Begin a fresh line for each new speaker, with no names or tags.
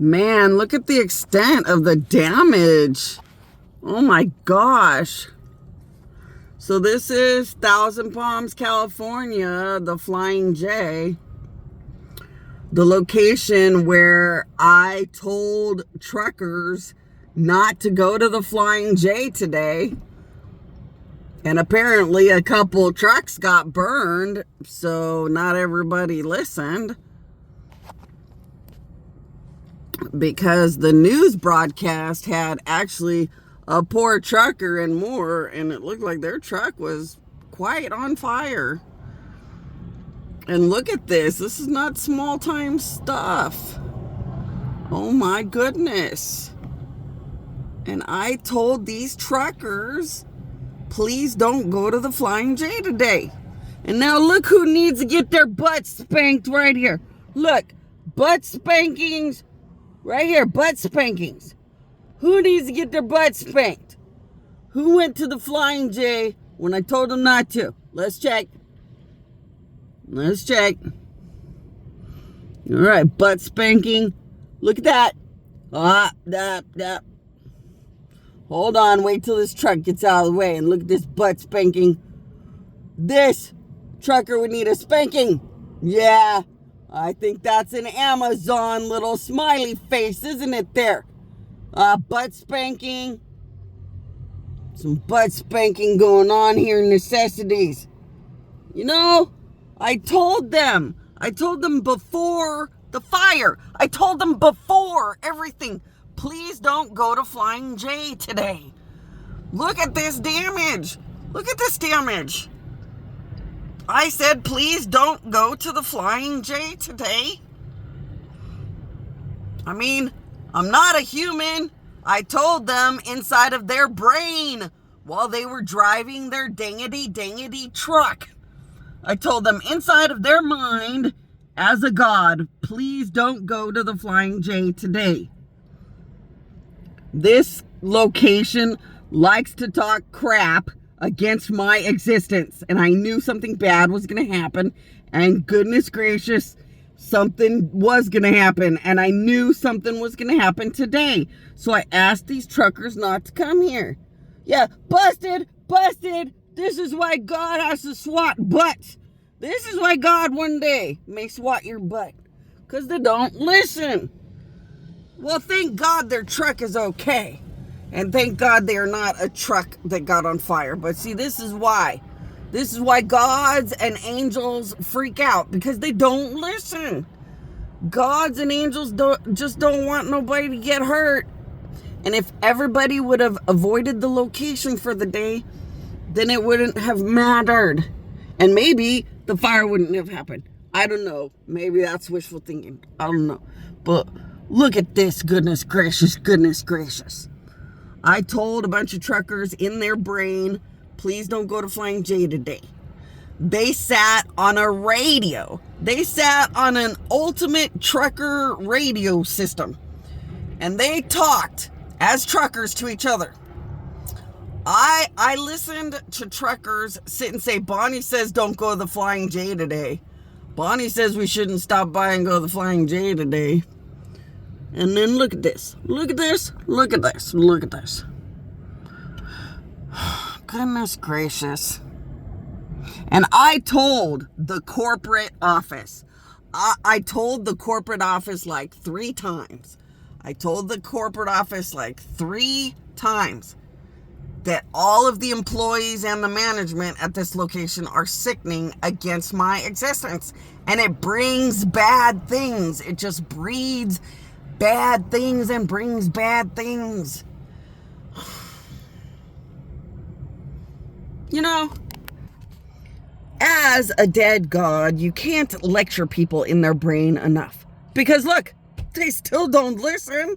Man, look at the extent of the damage. Oh my gosh. So this is Thousand Palms, California, the Flying J. The location where I told truckers not to go to the Flying J today. And apparently a couple trucks got burned, so not everybody listened. Because the news broadcast had actually a poor trucker and more, and it looked like their truck was quite on fire. And look at this. This is not small time stuff. Oh my goodness. And I told these truckers, please don't go to the Flying J today. And now look who needs to get their butts spanked right here. Look, butt spankings. Right here, butt spankings. Who needs to get their butt spanked? Who went to the Flying J when I told them not to? Let's check. Let's check. All right, butt spanking. Look at that. Hold on, wait till this truck gets out of the way and look at this butt spanking. This trucker would need a spanking. Yeah. I think that's an Amazon little smiley face, isn't it there? Butt spanking. Some butt spanking going on here, necessities. You know, I told them before the fire. I told them before everything. Please don't go to Flying J today. Look at this damage. Look at this damage. I said, please don't go to the Flying J today. I mean, I'm not a human. I told them inside of their brain while they were driving their dangity truck. I told them inside of their mind as a god, please don't go to the Flying J today. This location likes to talk crap against my existence, and I knew something bad was going to happen, and goodness gracious, something was going to happen, and I knew something was going to happen today. So I asked these truckers not to come here. Yeah, busted. This is why God has to swat butts. This is why God one day may swat your butt, because they don't listen. Well, thank God their truck is okay. And thank God they are not a truck that got on fire. But see, this is why. This is why gods and angels freak out. Because they don't listen. Gods and angels don't want nobody to get hurt. And if everybody would have avoided the location for the day, then it wouldn't have mattered. And maybe the fire wouldn't have happened. I don't know. Maybe that's wishful thinking. I don't know. But look at this. Goodness gracious. I told a bunch of truckers in their brain, please don't go to Flying J today. They sat on a radio. They sat on an ultimate trucker radio system. And they talked as truckers to each other. I listened to truckers sit and say, Bonnie says don't go to the Flying J today. Bonnie says we shouldn't stop by and go to the Flying J today. And then look at this. Look at this. Goodness gracious. And I told the corporate office. I told the corporate office like 3 times. That all of the employees and the management at this location are sickening against my existence. And it brings bad things. It just breeds bad things and brings bad things. You know, as a dead god, you can't lecture people in their brain enough. Because look, they still don't listen.